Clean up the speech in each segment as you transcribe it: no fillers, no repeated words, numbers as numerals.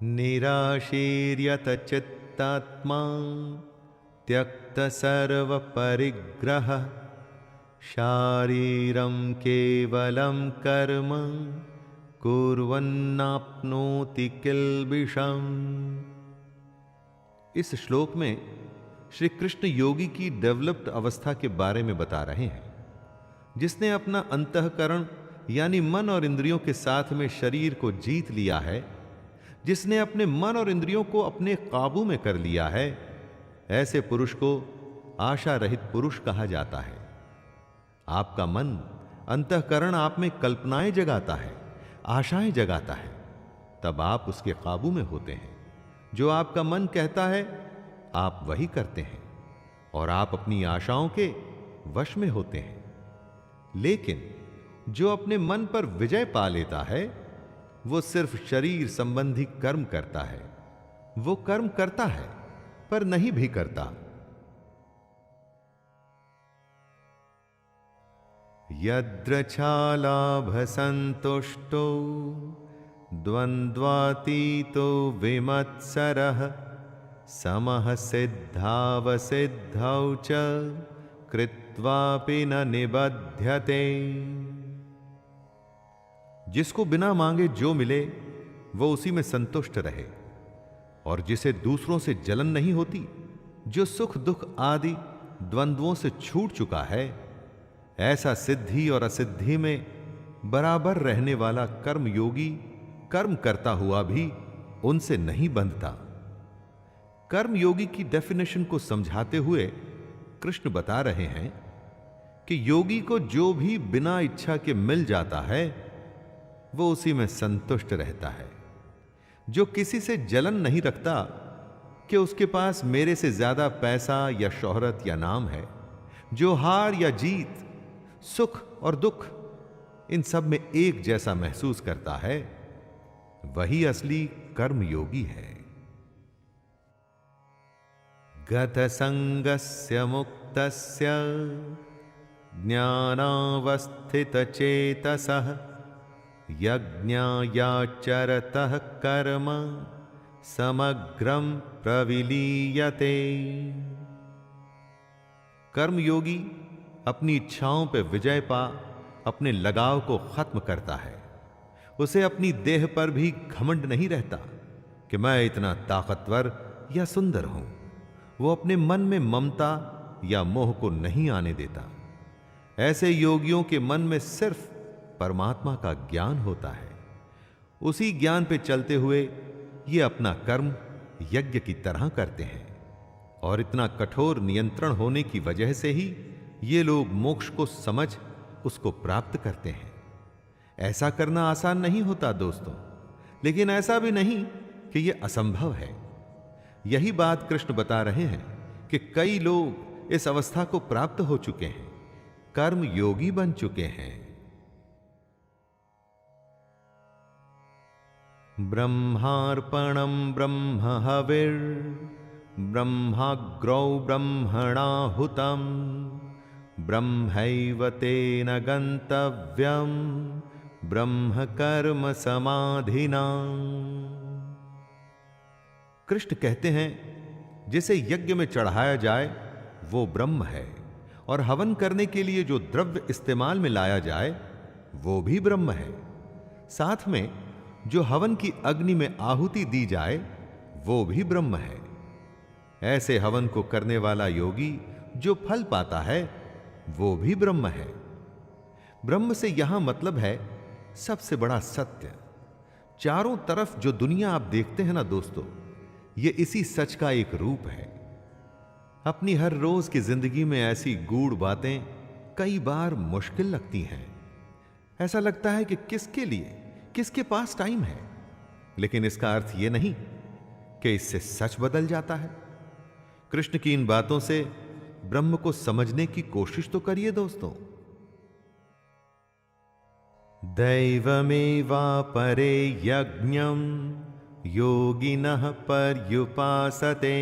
निराशीर्यत चित्तात्मा त्यक्त सर्व परिग्रह शारीरं केवलं कर्म कुर्वन्नाप्नोति किल्बिषम्। इस श्लोक में श्री कृष्ण योगी की डेवलप्ड अवस्था के बारे में बता रहे हैं, जिसने अपना अंतःकरण यानी मन और इंद्रियों के साथ में शरीर को जीत लिया है, जिसने अपने मन और इंद्रियों को अपने काबू में कर लिया है, ऐसे पुरुष को आशा रहित पुरुष कहा जाता है। आपका मन अंतःकरण आप में कल्पनाएं जगाता है, आशाएं जगाता है, तब आप उसके काबू में होते हैं। जो आपका मन कहता है आप वही करते हैं और आप अपनी आशाओं के वश में होते हैं। लेकिन जो अपने मन पर विजय पा लेता है वो सिर्फ शरीर संबंधी कर्म करता है। वो कर्म करता है पर नहीं भी करता। यद्रच्छालाभसंतुष्टो द्वन्द्वातीतो विमत्सरः समः सिद्धावसिद्धौ च कृत्वापि न निबध्यते। जिसको बिना मांगे जो मिले वो उसी में संतुष्ट रहे और जिसे दूसरों से जलन नहीं होती, जो सुख दुख आदि द्वंद्वों से छूट चुका है, ऐसा सिद्धि और असिद्धि में बराबर रहने वाला कर्मयोगी कर्म करता हुआ भी उनसे नहीं बंधता। कर्मयोगी की डेफिनेशन को समझाते हुए कृष्ण बता रहे हैं कि योगी को जो भी बिना इच्छा के मिल जाता है वो उसी में संतुष्ट रहता है। जो किसी से जलन नहीं रखता कि उसके पास मेरे से ज्यादा पैसा या शोहरत या नाम है, जो हार या जीत, सुख और दुख इन सब में एक जैसा महसूस करता है, वही असली कर्मयोगी है। गतसंगस्य मुक्तस्य ज्ञानावस्थितचेतसः यज्ञायाचरतः कर्म समग्रं प्रविलीयते। कर्मयोगी अपनी इच्छाओं पर विजय पा अपने लगाव को खत्म करता है। उसे अपनी देह पर भी घमंड नहीं रहता कि मैं इतना ताकतवर या सुंदर हूं। वो अपने मन में ममता या मोह को नहीं आने देता। ऐसे योगियों के मन में सिर्फ परमात्मा का ज्ञान होता है। उसी ज्ञान पे चलते हुए ये अपना कर्म यज्ञ की तरह करते हैं और इतना कठोर नियंत्रण होने की वजह से ही ये लोग मोक्ष को समझ उसको प्राप्त करते हैं। ऐसा करना आसान नहीं होता दोस्तों, लेकिन ऐसा भी नहीं कि यह असंभव है। यही बात कृष्ण बता रहे हैं कि कई लोग इस अवस्था को प्राप्त हो चुके हैं, कर्म योगी बन चुके हैं। ब्रह्मार्पणं ब्रह्म हविर् ब्रह्माग्रौ ब्रह्मणाहुतं ब्रह्मैव तेन गन्तव्यं ब्रह्म कर्म समाधिना। कृष्ण कहते हैं जिसे यज्ञ में चढ़ाया जाए वो ब्रह्म है और हवन करने के लिए जो द्रव्य इस्तेमाल में लाया जाए वो भी ब्रह्म है। साथ में जो हवन की अग्नि में आहुति दी जाए वो भी ब्रह्म है। ऐसे हवन को करने वाला योगी जो फल पाता है वो भी ब्रह्म है। ब्रह्म से यहां मतलब है सबसे बड़ा सत्य। चारों तरफ जो दुनिया आप देखते हैं ना दोस्तों, ये इसी सच का एक रूप है। अपनी हर रोज की जिंदगी में ऐसी गूढ़ बातें कई बार मुश्किल लगती हैं। ऐसा लगता है कि किसके लिए, किसके पास टाइम है, लेकिन इसका अर्थ यह नहीं कि इससे सच बदल जाता है। कृष्ण की इन बातों से ब्रह्म को समझने की कोशिश तो करिए दोस्तों। दैवमेवापरे यज्ञं योगिनः पर्युपासते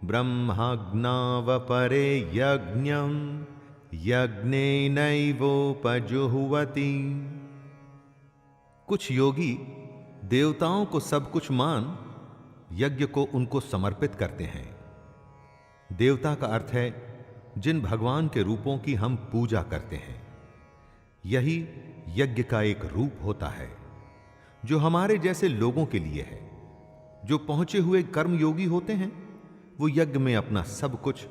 ब्रह्माज्ञावपरे यज्ञं यज्ञेनैवोपजुह्वति। कुछ योगी देवताओं को सब कुछ मान यज्ञ को उनको समर्पित करते हैं। देवता का अर्थ है जिन भगवान के रूपों की हम पूजा करते हैं। यही यज्ञ का एक रूप होता है जो हमारे जैसे लोगों के लिए है। जो पहुंचे हुए कर्मयोगी होते हैं वो यज्ञ में अपना सब कुछ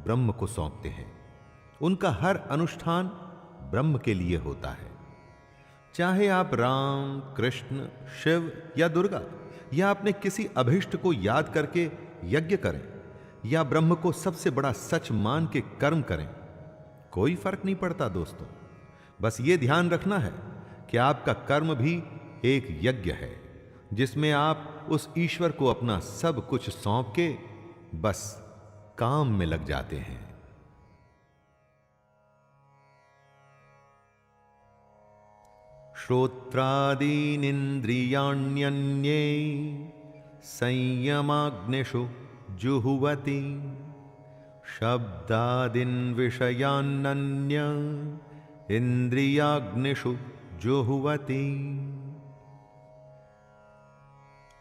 ब्रह्म को सौंपते हैं। उनका हर अनुष्ठान ब्रह्म के लिए होता है। चाहे आप राम, कृष्ण, शिव या दुर्गा या अपने किसी अभिष्ट को याद करके यज्ञ करें या ब्रह्म को सबसे बड़ा सच मान के कर्म करें, कोई फर्क नहीं पड़ता दोस्तों। बस ये ध्यान रखना है कि आपका कर्म भी एक यज्ञ है जिसमें आप उस ईश्वर को अपना सब कुछ सौंप के बस काम में लग जाते हैं। श्रोत्रादीनिन्द्रियाण्यन्ये संयमाग्निषु जुहुवति शब्दादीन् विषयान्नन्य इंद्रियाग्निषु जुहुवति।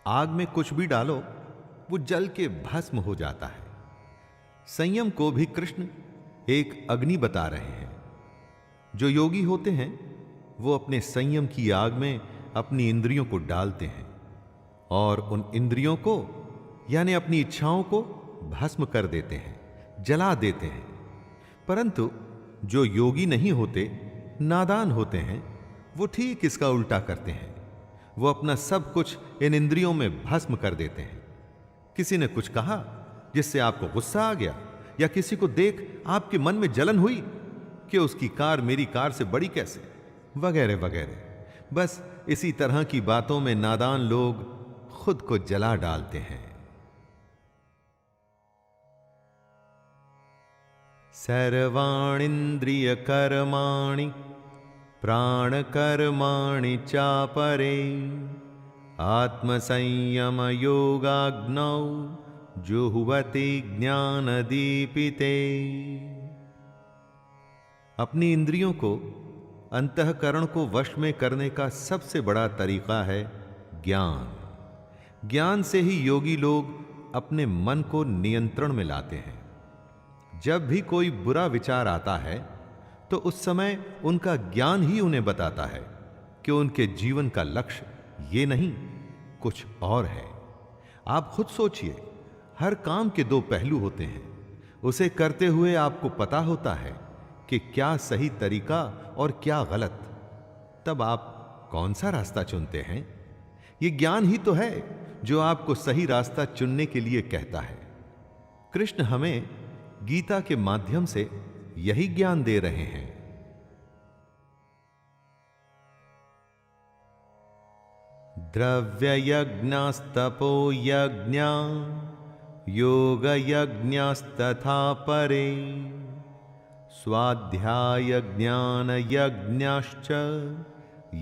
आग में कुछ भी डालो वो जल के भस्म हो जाता है। संयम को भी कृष्ण एक अग्नि बता रहे हैं। जो योगी होते हैं वो अपने संयम की आग में अपनी इंद्रियों को डालते हैं और उन इंद्रियों को यानी अपनी इच्छाओं को भस्म कर देते हैं, जला देते हैं। परंतु जो योगी नहीं होते, नादान होते हैं, वो ठीक इसका उल्टा करते हैं। वो अपना सब कुछ इन इंद्रियों में भस्म कर देते हैं। किसी ने कुछ कहा जिससे आपको गुस्सा आ गया या किसी को देख आपके मन में जलन हुई कि उसकी कार मेरी कार से बड़ी कैसे, वगैरह वगैरह। बस इसी तरह की बातों में नादान लोग खुद को जला डालते हैं। सर्वाणींद्रिय कर्माणि प्राण कर्माणि चापरे आत्मसंयम योगाग्नौ जुह्वति ज्ञानदीपिते। अपनी इंद्रियों को, अंतःकरण को वश में करने का सबसे बड़ा तरीका है ज्ञान। ज्ञान से ही योगी लोग अपने मन को नियंत्रण में लाते हैं। जब भी कोई बुरा विचार आता है तो उस समय उनका ज्ञान ही उन्हें बताता है कि उनके जीवन का लक्ष्य ये नहीं, कुछ और है। आप खुद सोचिए, हर काम के दो पहलू होते हैं। उसे करते हुए आपको पता होता है कि क्या सही तरीका और क्या गलत। तब आप कौन सा रास्ता चुनते हैं? ये ज्ञान ही तो है जो आपको सही रास्ता चुनने के लिए कहता है। कृष्ण हमें गीता के माध्यम से यही ज्ञान दे रहे हैं। द्रव्य यज्ञस्तपो यज्ञा योग यज्ञस्तथा परे स्वाध्याय ज्ञान यज्ञश्च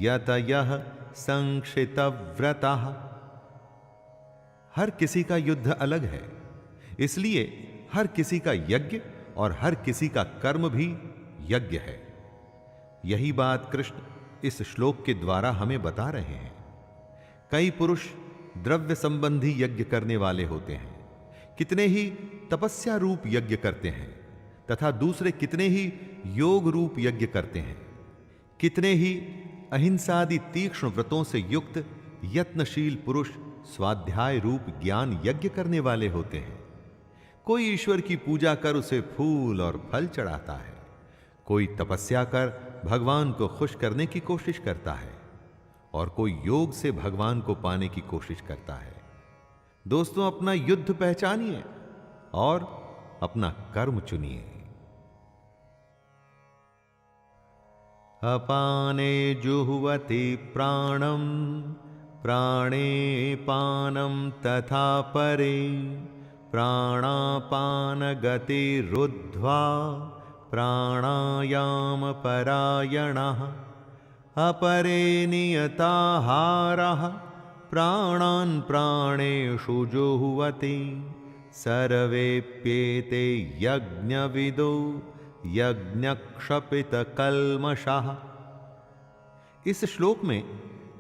यतयः संक्षिप्तव्रतः। हर किसी का युद्ध अलग है, इसलिए हर किसी का यज्ञ और हर किसी का कर्म भी यज्ञ है। यही बात कृष्ण इस श्लोक के द्वारा हमें बता रहे हैं। कई पुरुष द्रव्य संबंधी यज्ञ करने वाले होते हैं, कितने ही तपस्या रूप यज्ञ करते हैं तथा दूसरे कितने ही योग रूप यज्ञ करते हैं। कितने ही अहिंसादि तीक्ष्ण व्रतों से युक्त यत्नशील पुरुष स्वाध्याय रूप ज्ञान यज्ञ करने वाले होते हैं। कोई ईश्वर की पूजा कर उसे फूल और फल चढ़ाता है, कोई तपस्या कर भगवान को खुश करने की कोशिश करता है और कोई योग से भगवान को पाने की कोशिश करता है। दोस्तों, अपना युद्ध पहचानिए और अपना कर्म चुनिए। अपाने जुह्वति प्राणम प्राणे पानम तथा परे प्राणापान गति रुद्ध्वा प्राणायाम परायणः अपरे नियताहारः प्राणान् प्राणेषु जुह्वति सर्वेप्येते यज्ञविदो यज्ञक्षपितकल्मषः। इस श्लोक में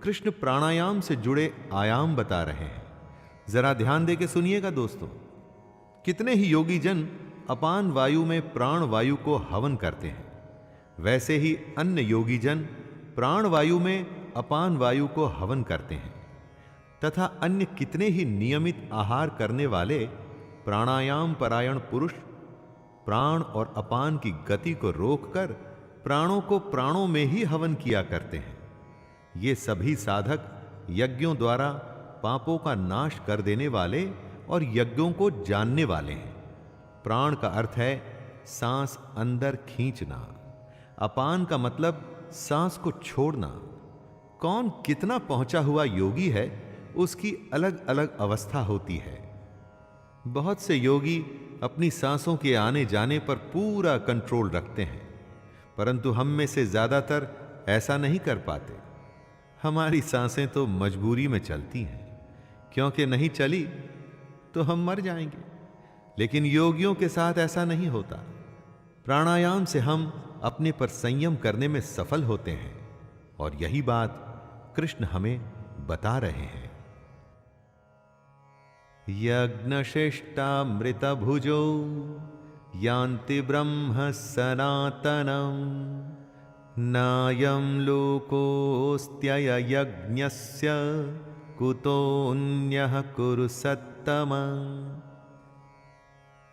कृष्ण प्राणायाम से जुड़े आयाम बता रहे हैं। जरा ध्यान दे के सुनिएगा दोस्तों। कितने ही योगी जन अपान वायु में प्राण वायु को हवन करते हैं, वैसे ही अन्य योगी जन प्राण वायु में अपान वायु को हवन करते हैं, तथा अन्य कितने ही नियमित आहार करने वाले प्राणायाम परायण पुरुष प्राण और अपान की गति को रोककर प्राणों को प्राणों में ही हवन किया करते हैं। ये सभी साधक यज्ञों द्वारा पापों का नाश कर देने वाले और यज्ञों को जानने वाले हैं। प्राण का अर्थ है सांस अंदर खींचना, अपान का मतलब सांस को छोड़ना। कौन कितना पहुंचा हुआ योगी है उसकी अलग अलग अवस्था होती है। बहुत से योगी अपनी सांसों के आने जाने पर पूरा कंट्रोल रखते हैं, परंतु हम में से ज्यादातर ऐसा नहीं कर पाते। हमारी सांसें तो मजबूरी में चलती हैं, क्योंकि नहीं चली तो हम मर जाएंगे। लेकिन योगियों के साथ ऐसा नहीं होता। प्राणायाम से हम अपने पर संयम करने में सफल होते हैं, और यही बात कृष्ण हमें बता रहे हैं। यज्ञशिष्टामृतभुजो यान्ति ब्रह्म सनातनम् नायं लोकोऽस्त्यय यज्ञस्य कुतोऽन्यः कुरु सत्तमा।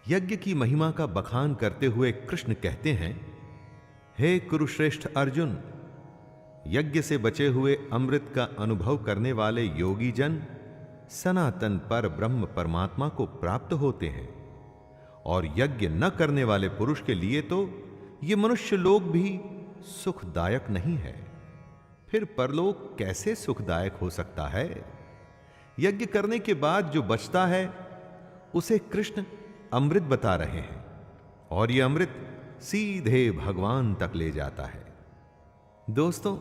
यज्ञ की महिमा का बखान करते हुए कृष्ण कहते हैं, हे कुरुश्रेष्ठ अर्जुन, यज्ञ से बचे हुए अमृत का अनुभव करने वाले योगी जन सनातन पर ब्रह्म परमात्मा को प्राप्त होते हैं, और यज्ञ न करने वाले पुरुष के लिए तो ये मनुष्य लोक भी सुखदायक नहीं है। फिर परलोक कैसे सुखदायक हो सकता है? यज्ञ करने के बाद जो बचता है उसे कृष्ण अमृत बता रहे हैं, और यह अमृत सीधे भगवान तक ले जाता है। दोस्तों,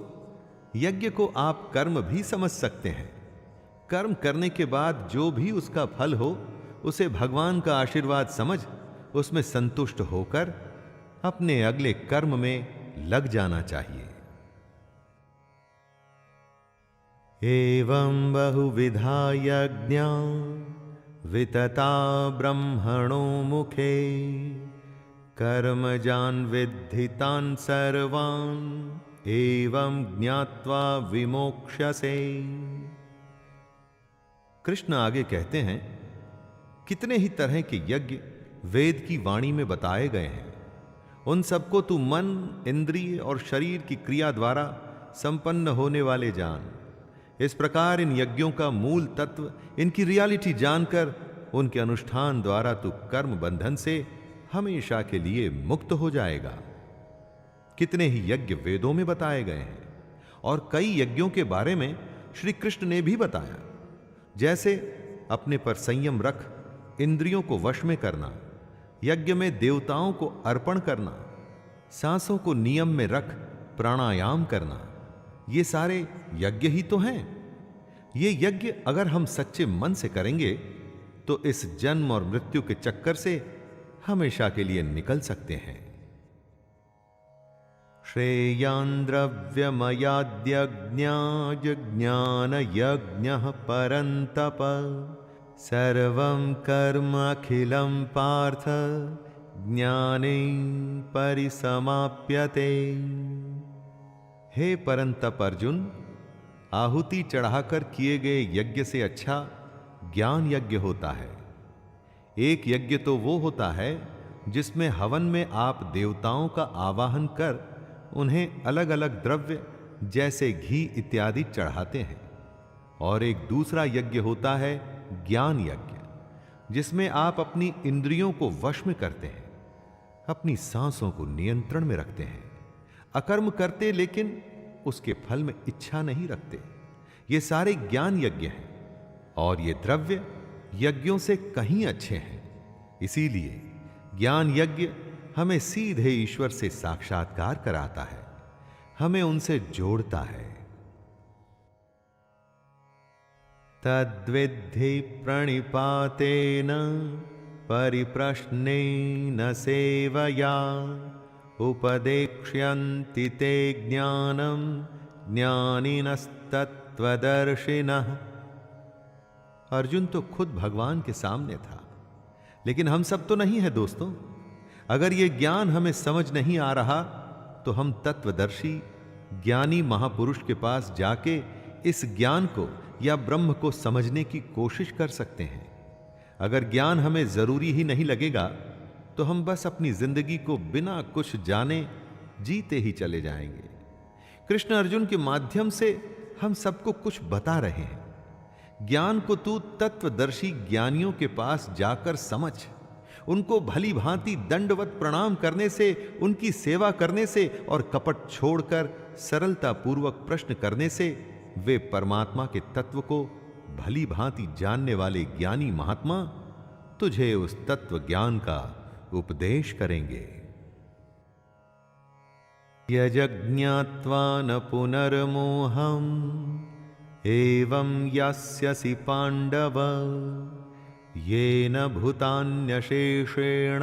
यज्ञ को आप कर्म भी समझ सकते हैं। कर्म करने के बाद जो भी उसका फल हो उसे भगवान का आशीर्वाद समझ उसमें संतुष्ट होकर अपने अगले कर्म में लग जाना चाहिए। एवं बहुविधा यज्ञा वितता ब्रह्मणो मुखे कर्मजान् विद्धि तान् सर्वान् एवं ज्ञात्वा विमोक्ष्यसे। कृष्ण आगे कहते हैं, कितने ही तरह के यज्ञ वेद की वाणी में बताए गए हैं। उन सबको तू मन, इंद्रिय और शरीर की क्रिया द्वारा संपन्न होने वाले जान। इस प्रकार इन यज्ञों का मूल तत्व, इनकी रियलिटी जानकर उनके अनुष्ठान द्वारा तू कर्म बंधन से हमेशा के लिए मुक्त हो जाएगा। कितने ही यज्ञ वेदों में बताए गए हैं, और कई यज्ञों के बारे में श्री कृष्ण ने भी बताया, जैसे अपने पर संयम रख इंद्रियों को वश में करना, यज्ञ में देवताओं को अर्पण करना, सांसों को नियम में रख प्राणायाम करना। ये सारे यज्ञ ही तो हैं। ये यज्ञ अगर हम सच्चे मन से करेंगे तो इस जन्म और मृत्यु के चक्कर से हमेशा के लिए निकल सकते हैं। श्रेयान् द्रव्यमयाद्यज्ञान यज्ञः परन्तप सर्वं कर्म अखिलं पार्थ ज्ञाने परिसमाप्यते। हे परंतप अर्जुन, आहुति चढ़ाकर किए गए यज्ञ से अच्छा ज्ञान यज्ञ होता है। एक यज्ञ तो वो होता है जिसमें हवन में आप देवताओं का आवाहन कर उन्हें अलग अलग द्रव्य जैसे घी इत्यादि चढ़ाते हैं, और एक दूसरा यज्ञ होता है ज्ञान यज्ञ, जिसमें आप अपनी इंद्रियों को वश में करते हैं, अपनी सांसों को नियंत्रण में रखते हैं, अकर्म करते लेकिन उसके फल में इच्छा नहीं रखते। ये सारे ज्ञान यज्ञ हैं, और ये द्रव्य यज्ञों से कहीं अच्छे हैं। इसीलिए ज्ञान यज्ञ हमें सीधे ईश्वर से साक्षात्कार कराता है, हमें उनसे जोड़ता है। तद्विद्धि प्रणिपातेन परिप्रश्नेन सेवया उपदेक्ष्यन्ति ते ज्ञानं ज्ञानिनस्तत्त्वविदः। तत्वदर्शिनः। अर्जुन तो खुद भगवान के सामने था, लेकिन हम सब तो नहीं है दोस्तों। अगर ये ज्ञान हमें समझ नहीं आ रहा तो हम तत्वदर्शी ज्ञानी महापुरुष के पास जाके इस ज्ञान को या ब्रह्म को समझने की कोशिश कर सकते हैं। अगर ज्ञान हमें जरूरी ही नहीं लगेगा तो हम बस अपनी जिंदगी को बिना कुछ जाने जीते ही चले जाएंगे। कृष्ण अर्जुन के माध्यम से हम सबको कुछ बता रहे हैं। ज्ञान को तू तत्वदर्शी ज्ञानियों के पास जाकर समझ। उनको भली भांति दंडवत प्रणाम करने से, उनकी सेवा करने से और कपट छोड़कर सरलता पूर्वक प्रश्न करने से वे परमात्मा के तत्व को भली भांति जानने वाले ज्ञानी महात्मा तुझे उस तत्व ज्ञान का उपदेश करेंगे। यज्ञात्वा न पुनर्मोहम् एवं यास्यसि पांडव येन भूतान्यशेषेण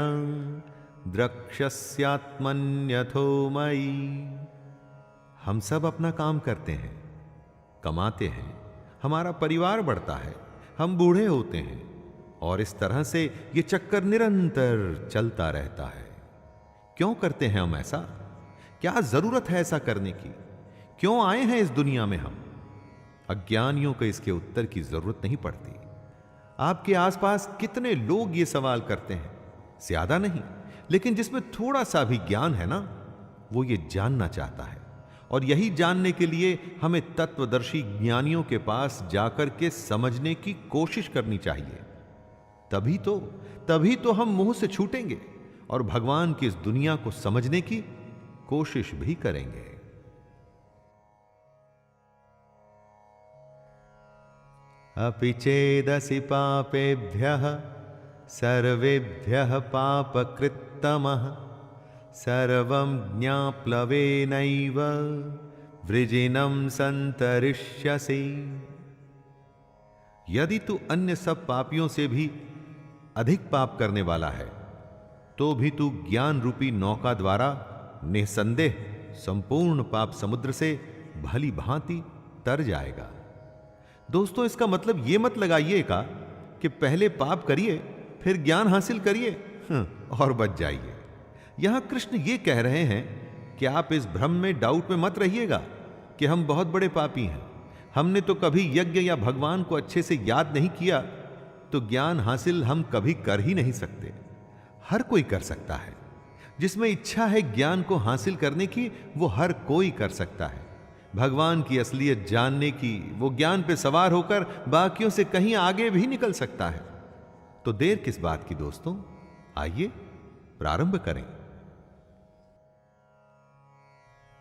द्रक्ष्यस्यात्मन्यथो मयि। हम सब अपना काम करते हैं, कमाते हैं, हमारा परिवार बढ़ता है, हम बूढ़े होते हैं और इस तरह से ये चक्कर निरंतर चलता रहता है। क्यों करते हैं हम ऐसा? क्या जरूरत है ऐसा करने की? क्यों आए हैं इस दुनिया में हम? अज्ञानियों को इसके उत्तर की जरूरत नहीं पड़ती। आपके आसपास कितने लोग ये सवाल करते हैं? ज्यादा नहीं, लेकिन जिसमें थोड़ा सा भी ज्ञान है ना, वो ये जानना चाहता है। और यही जानने के लिए हमें तत्वदर्शी ज्ञानियों के पास जाकर के समझने की कोशिश करनी चाहिए। तभी तो हम मुंह से छूटेंगे और भगवान की इस दुनिया को समझने की कोशिश भी करेंगे। अपि चेदसि पापेभ्यः सर्वेभ्यः पापकृत्तमः सर्वं ज्ञाप्लवेनैव वृजिनं संतरिष्यसि। यदि तू अन्य सब पापियों से भी अधिक पाप करने वाला है तो भी तू ज्ञान रूपी नौका द्वारा निसंदेह संपूर्ण पाप समुद्र से भली भांति तर जाएगा। दोस्तों, इसका मतलब यह मत लगाइएगा कि पहले पाप करिए फिर ज्ञान हासिल करिए और बच जाइए। यहां कृष्ण ये कह रहे हैं कि आप इस भ्रम में, डाउट में मत रहिएगा कि हम बहुत बड़े पापी हैं, हमने तो कभी यज्ञ या भगवान को अच्छे से याद नहीं किया, तो ज्ञान हासिल हम कभी कर ही नहीं सकते। हर कोई कर सकता है। जिसमें इच्छा है ज्ञान को हासिल करने की, वो हर कोई कर सकता है। भगवान की असलियत जानने की, वो ज्ञान पे सवार होकर बाकियों से कहीं आगे भी निकल सकता है। तो देर किस बात की दोस्तों, आइए प्रारंभ करें।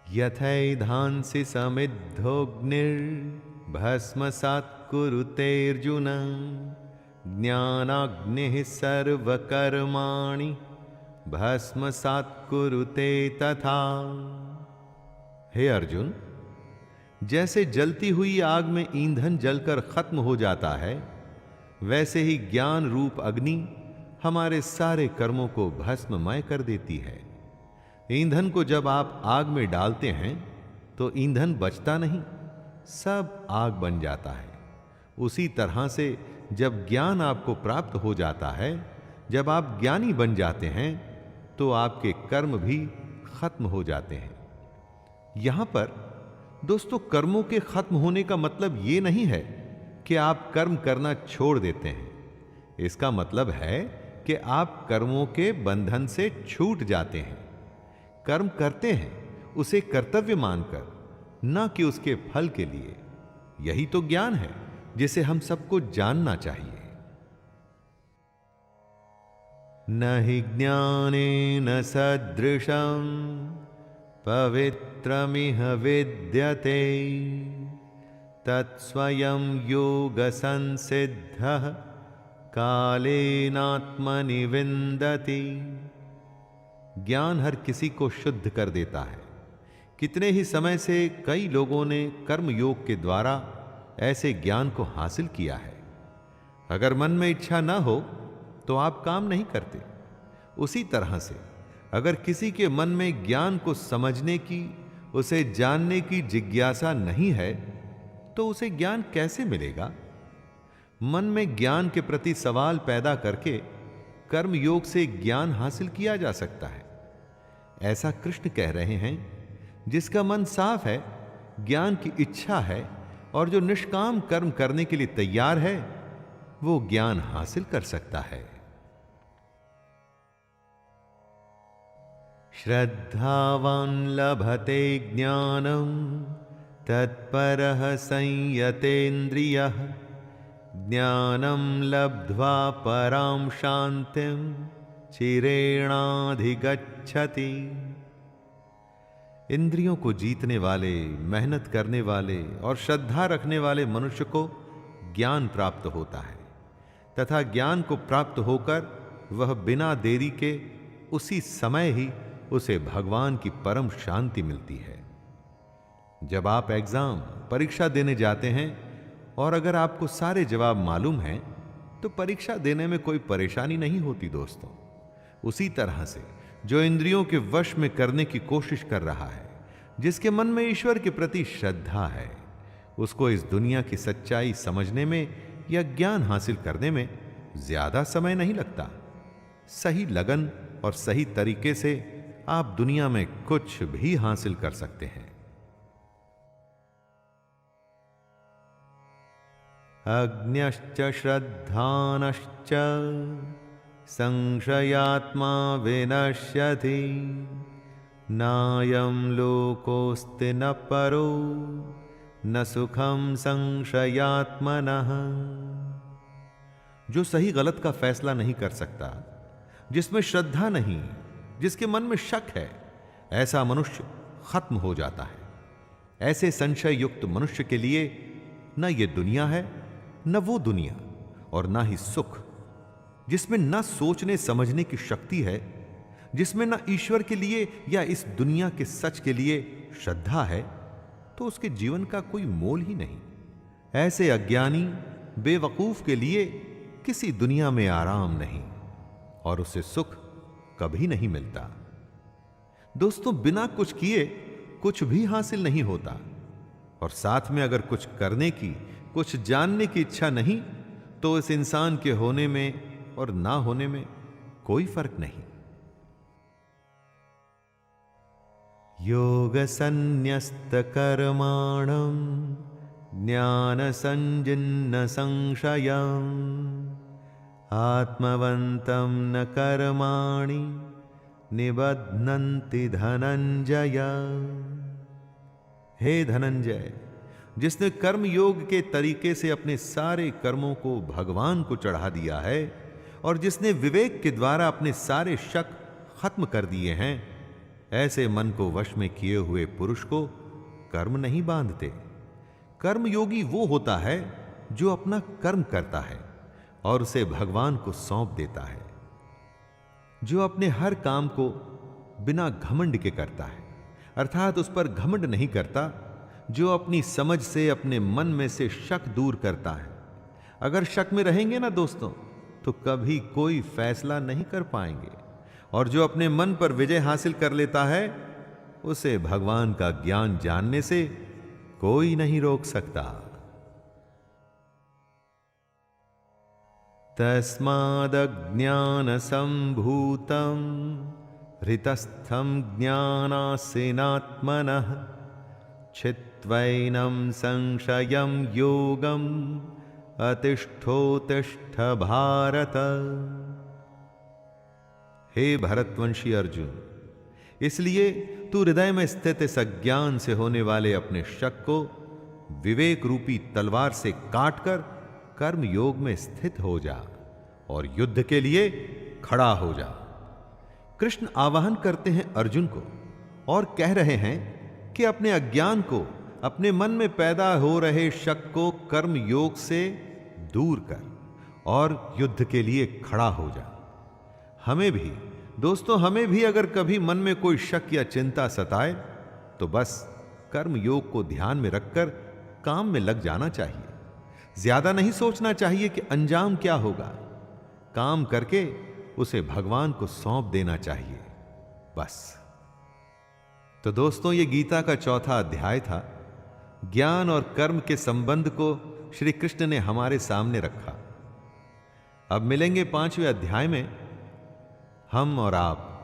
यथैधांसि समिद्धोऽग्निर्भस्मसात् कुरुतेऽर्जुन ज्ञानाग्निः सर्वकर्माणि भस्मसात् कुरुते तथा। हे अर्जुन, जैसे जलती हुई आग में ईंधन जलकर खत्म हो जाता है, वैसे ही ज्ञान रूप अग्नि हमारे सारे कर्मों को भस्ममय कर देती है। ईंधन को जब आप आग में डालते हैं तो ईंधन बचता नहीं, सब आग बन जाता है। उसी तरह से जब ज्ञान आपको प्राप्त हो जाता है, जब आप ज्ञानी बन जाते हैं, तो आपके कर्म भी खत्म हो जाते हैं। यहां पर दोस्तों, कर्मों के खत्म होने का मतलब यह नहीं है कि आप कर्म करना छोड़ देते हैं। इसका मतलब है कि आप कर्मों के बंधन से छूट जाते हैं। कर्म करते हैं उसे कर्तव्य मानकर, न कि उसके फल के लिए। यही तो ज्ञान है जिसे हम सबको जानना चाहिए। न हि ज्ञानेन सदृशं पवित्रमिह विद्यते तत्स्वयं योग संसिद्धः कालेनात्मनि विन्दति। ज्ञान हर किसी को शुद्ध कर देता है। कितने ही समय से कई लोगों ने कर्म योग के द्वारा ऐसे ज्ञान को हासिल किया है। अगर मन में इच्छा न हो तो आप काम नहीं करते। उसी तरह से अगर किसी के मन में ज्ञान को समझने की, उसे जानने की जिज्ञासा नहीं है, तो उसे ज्ञान कैसे मिलेगा? मन में ज्ञान के प्रति सवाल पैदा करके कर्म योग से ज्ञान हासिल किया जा सकता है। ऐसा कृष्ण कह रहे हैं, जिसका मन साफ है, ज्ञान की इच्छा है और जो निष्काम कर्म करने के लिए तैयार है, वो ज्ञान हासिल कर सकता है। श्रद्धावान लभते ज्ञानम तत्परः संयतेन्द्रियः ज्ञानम लब्ध्वा परां शांतिं चिरेणाधिगच्छति। इंद्रियों को जीतने वाले, मेहनत करने वाले और श्रद्धा रखने वाले मनुष्य को ज्ञान प्राप्त होता है तथा ज्ञान को प्राप्त होकर वह बिना देरी के उसी समय ही उसे भगवान की परम शांति मिलती है। जब आप एग्जाम परीक्षा देने जाते हैं और अगर आपको सारे जवाब मालूम हैं तो परीक्षा देने में कोई परेशानी नहीं होती दोस्तों। उसी तरह से जो इंद्रियों के वश में करने की कोशिश कर रहा है, जिसके मन में ईश्वर के प्रति श्रद्धा है, उसको इस दुनिया की सच्चाई समझने में या ज्ञान हासिल करने में ज्यादा समय नहीं लगता। सही लगन और सही तरीके से आप दुनिया में कुछ भी हासिल कर सकते हैं। अज्ञश्च श्रद्धानश्च संशयात्मा विनश्यति नायं लोकोऽस्ति न परो न सुखम संशयात्मनः। जो सही गलत का फैसला नहीं कर सकता, जिसमें श्रद्धा नहीं, जिसके मन में शक है, ऐसा मनुष्य खत्म हो जाता है। ऐसे संशय युक्त मनुष्य के लिए न ये दुनिया है, न वो दुनिया, और ना ही सुख। जिसमें न सोचने समझने की शक्ति है, जिसमें न ईश्वर के लिए या इस दुनिया के सच के लिए श्रद्धा है, तो उसके जीवन का कोई मोल ही नहीं। ऐसे अज्ञानी बेवकूफ के लिए किसी दुनिया में आराम नहीं और उसे सुख कभी नहीं मिलता। दोस्तों, बिना कुछ किए कुछ भी हासिल नहीं होता, और साथ में अगर कुछ करने की, कुछ जानने की इच्छा नहीं, तो इस इंसान के होने में और ना होने में कोई फर्क नहीं। योग संन्यस्त कर्माणं ज्ञान संजिन्न संशयम् आत्मवन्तं न कर्माणि निबध्नन्ति धनंजय। हे धनंजय, जिसने कर्म योग के तरीके से अपने सारे कर्मों को भगवान को चढ़ा दिया है और जिसने विवेक के द्वारा अपने सारे शक खत्म कर दिए हैं, ऐसे मन को वश में किए हुए पुरुष को कर्म नहीं बांधते। कर्म योगी वो होता है जो अपना कर्म करता है और उसे भगवान को सौंप देता है, जो अपने हर काम को बिना घमंड के करता है, अर्थात उस पर घमंड नहीं करता, जो अपनी समझ से अपने मन में से शक दूर करता है। अगर शक में रहेंगे ना दोस्तों, तो कभी कोई फैसला नहीं कर पाएंगे, और जो अपने मन पर विजय हासिल कर लेता है, उसे भगवान का ज्ञान जानने से कोई नहीं रोक सकता। तस्मादज्ञान संभूतं हृतस्थं ज्ञानासीनात्मनः छित्त्वैनं संशयं योगम् अतिष्ठोतिष्ठ भारत। हे भरतवंशी अर्जुन, इसलिए तू हृदय में स्थित इस अज्ञान से होने वाले अपने शक को विवेक रूपी तलवार से काटकर कर्म योग में स्थित हो जा और युद्ध के लिए खड़ा हो जा। कृष्ण आवाहन करते हैं अर्जुन को और कह रहे हैं कि अपने अज्ञान को, अपने मन में पैदा हो रहे शक को कर्म योग से दूर कर और युद्ध के लिए खड़ा हो जा। हमें भी दोस्तों, हमें भी अगर कभी मन में कोई शक या चिंता सताए, तो बस कर्म योग को ध्यान में रखकर काम में लग जाना चाहिए। ज्यादा नहीं सोचना चाहिए कि अंजाम क्या होगा। काम करके उसे भगवान को सौंप देना चाहिए, बस। तो दोस्तों, ये गीता का चौथा अध्याय था। ज्ञान और कर्म के संबंध को श्री कृष्ण ने हमारे सामने रखा। अब मिलेंगे 5वें अध्याय में हम और आप